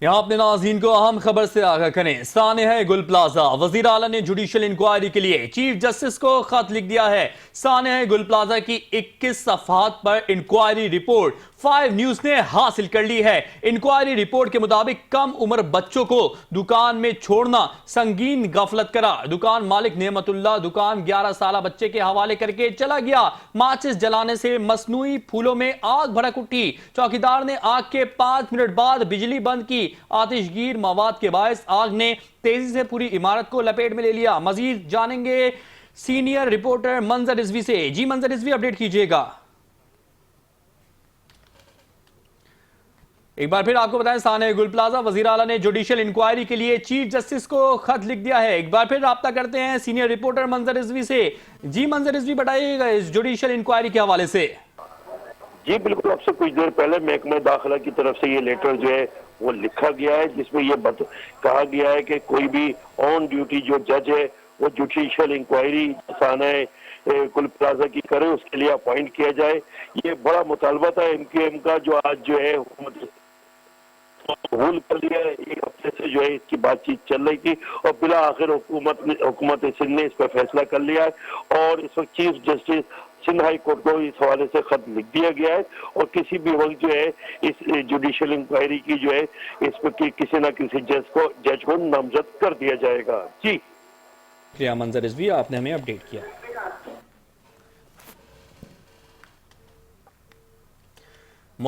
یہاں اپنے ناظرین کو اہم خبر سے آگاہ کریں۔ سانحہ گل پلازا، وزیر اعلیٰ نے جوڈیشل انکوائری کے لیے چیف جسٹس کو خط لکھ دیا ہے۔ سانحہ گل پلازا کی 21 صفحات پر انکوائری رپورٹ 5 نیوز نے حاصل کر لی ہے۔ انکوائری رپورٹ کے مطابق کم عمر بچوں کو دکان میں چھوڑنا سنگین غفلت قرار۔ دکان مالک نعمت اللہ دکان 11 سالہ بچے کے حوالے کر کے چلا گیا۔ ماچس جلانے سے مصنوعی پھولوں میں آگ بھڑک اٹھی۔ چوکیدار نے آگ کے 5 منٹ بعد بجلی بند کی۔ آتش گیر مواد کے باعث آگ نے تیزی سے پوری عمارت کو لپیٹ میں لے لیا۔ مزید جانیں گے سینئر رپورٹر منظر رضوی سے۔ جی منظر رضوی، اپڈیٹ کیجئے گا۔ ایک بار پھر آپ کو بتائیں، سانحہ گل پلازا، وزیر اعلیٰ نے جوڈیشل انکوائری کے لیے چیف جسٹس کو خط لکھ دیا ہے۔ ایک بار پھر رابطہ کرتے ہیں سینئر رپورٹر منظر رضوی سے۔ جی منظر رضوی، بتائیے گا اس جوڈیشل انکوائری کے حوالے سے۔ جی بالکل، اب سے کچھ دیر پہلے محکمہ داخلہ کی طرف سے یہ لیٹر جو ہے وہ لکھا گیا ہے، جس میں یہ کہا گیا ہے کہ کوئی بھی آن ڈیوٹی جو جج ہے وہ جوڈیشل انکوائری سانحہ گل پلازا کی کرے، اس کے لیے اپوائنٹ کیا جائے۔ یہ بڑا مطالبہ تھا MKM کا، جو آج جو ہے حکومت قبول کر لیا ہے۔ ایک ہفتے سے جو ہے اس کی بات چیت چل رہی تھی اور بالآخر حکومت سندھ نے اس پہ فیصلہ کر لیا ہے، اور اس وقت chief justice Sindh high court کو اس حوالے سے خط لکھ دیا گیا ہے، اور کسی بھی وقت جو ہے اس جوڈیشل انکوائری کی جو ہے اس پہ کسی نہ کسی جج کو نامزد کر دیا جائے گا۔ جی منظر رضوی، آپ نے ہمیں اپڈیٹ کیا۔